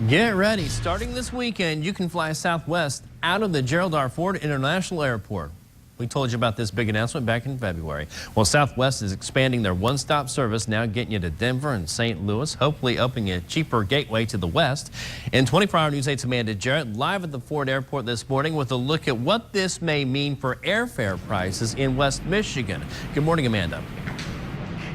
Get ready. Starting this weekend, you can fly Southwest out of the Gerald R. International Airport. We told you about this big announcement back in February. Well, Southwest is expanding their one-stop service, now getting you to Denver and St. Louis, hopefully opening a cheaper gateway to the west. In 24-hour News 8's Amanda Jarrett live at the Ford Airport this morning with a look at what this may mean for airfare prices in West Michigan. Good morning, Amanda.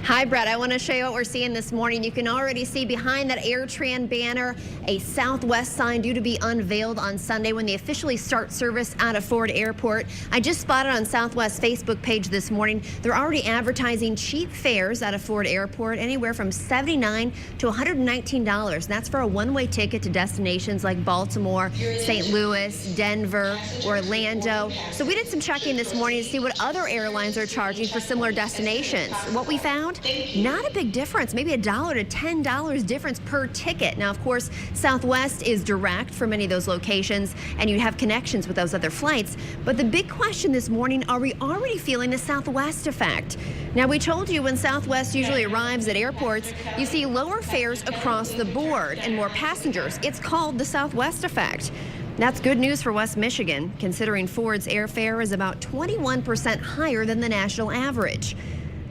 Hi, Brett. I want to show you what we're seeing this morning. You can already see behind that AirTran banner a Southwest sign due to be unveiled on Sunday when they officially start service out of Ford Airport. I just spotted on Southwest's Facebook page this morning, they're already advertising cheap fares out of Ford Airport, anywhere from $79 to $119. That's for a one-way ticket to destinations like Baltimore, St. Louis, Denver, Orlando. So we did some checking this morning to see what other airlines are charging for similar destinations. What we found, not a big difference, maybe $1 to $10 difference per ticket. Now, of course, Southwest is direct for many of those locations, and you have connections with those other flights. But the big question this morning, are we already feeling the Southwest effect? Now, we told you when Southwest usually arrives at airports, you see lower fares across the board and more passengers. It's called the Southwest effect. That's good news for West Michigan, considering Ford's airfare is about 21% higher than the national average.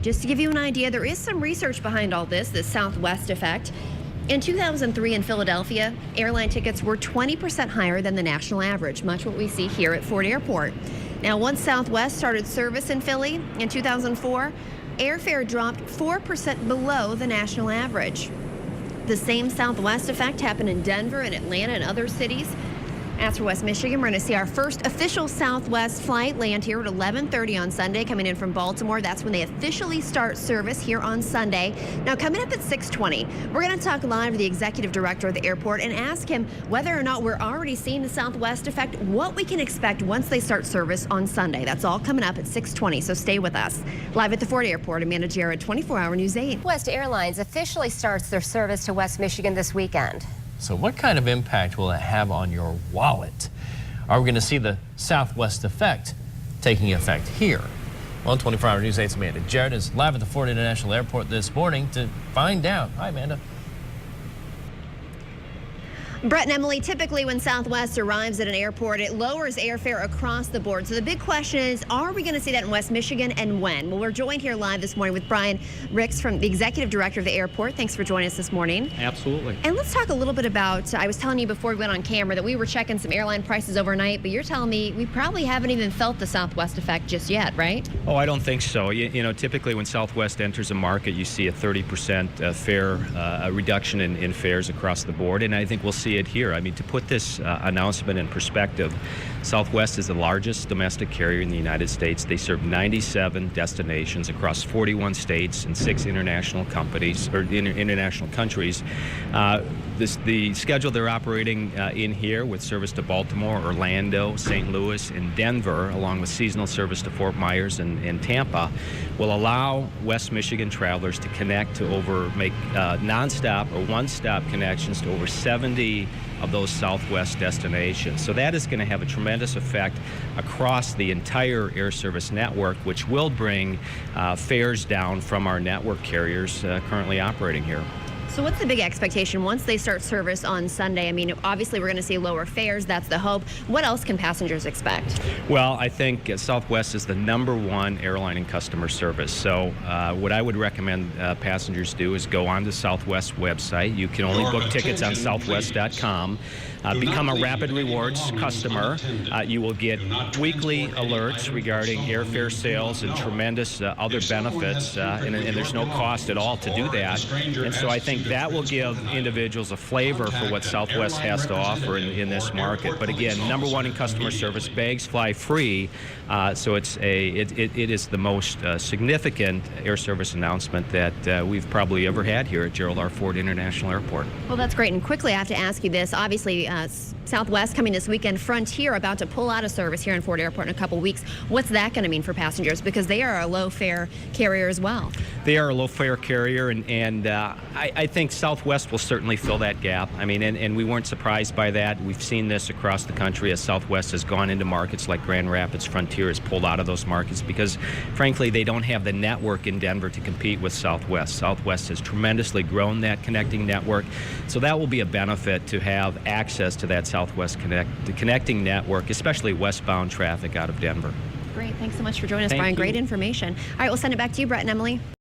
Just to give you an idea, there is some research behind all this Southwest effect. In 2003 in Philadelphia, airline tickets were 20% higher than the national average, much what we see here at Ford Airport. Now, once Southwest started service in Philly in 2004, airfare dropped 4% below the national average. The same Southwest effect happened in Denver and Atlanta and other cities. As for West Michigan, we're going to see our first official Southwest flight land here at 11:30 on Sunday, coming in from Baltimore. That's when they officially start service here on Sunday. Now, coming up at 6:20, we're going to talk live with the executive director of the airport and ask him whether or not we're already seeing the Southwest effect, what we can expect once they start service on Sunday. That's all coming up at 6:20, so stay with us. Live at the Ford Airport, Amanda Jarrett, 24-hour News 8. Southwest Airlines officially starts their service to West Michigan this weekend. So what kind of impact will it have on your wallet? Are we going to see the Southwest effect taking effect here? Well, 24-hour News 8's Amanda Jarrett is live at the Ford International Airport this morning to find out. Hi, Amanda. Brett and Emily, typically when Southwest arrives at an airport, it lowers airfare across the board. So the big question is, are we going to see that in West Michigan, and when? Well, we're joined here live this morning with Brian Ricks, from the executive director of the airport. Thanks for joining us this morning. Absolutely. And let's talk a little bit about, I was telling you before we went on camera that we were checking some airline prices overnight, but you're telling me we probably haven't even felt the Southwest effect just yet, right? Oh, I don't think so. You know, typically when Southwest enters a market, you see a 30% fare reduction in fares across the board, and I think we'll see it here. I mean, to put this announcement in perspective, Southwest is the largest domestic carrier in the United States. They serve 97 destinations across 41 states and 6 international companies or international countries. The schedule they're operating in here, with service to Baltimore, Orlando, St. Louis, and Denver, along with seasonal service to Fort Myers and Tampa, will allow West Michigan travelers to connect to make nonstop or one-stop connections to over 70 of those Southwest destinations. So that is going to have a tremendous effect across the entire air service network, which will bring fares down from our network carriers currently operating here. So what's the big expectation once they start service on Sunday? I mean, obviously we're going to see lower fares. That's the hope. What else can passengers expect? Well, I think Southwest is the #1 airline in customer service. So what I would recommend passengers do is go on the Southwest website. You can only book tickets on southwest.com. Become a Rapid Rewards customer. You will get weekly alerts regarding airfare sales and tremendous other benefits, and there's no cost at all to do that. And so I think that will give individuals a flavor for what Southwest has to offer in this market. But again, #1 in customer service, bags fly free. So it is the most significant air service announcement that we've probably ever had here at Gerald R. Ford International Airport. Well, that's great. And quickly, I have to ask you this. Obviously, Southwest coming this weekend, Frontier about to pull out of service here in Ford Airport in a couple weeks. What's that going to mean for passengers? Because they are a low-fare carrier as well. They are a low-fare carrier, and I think Southwest will certainly fill that gap. I mean, and we weren't surprised by that. We've seen this across the country as Southwest has gone into markets like Grand Rapids. Frontier has pulled out of those markets because, frankly, they don't have the network in Denver to compete with Southwest. Southwest has tremendously grown that connecting network, so that will be a benefit to have access to that Southwest connecting network, especially westbound traffic out of Denver. Great. Thanks so much for joining us, Thank Brian. you. Great information. All right, we'll send it back to you, Brett and Emily.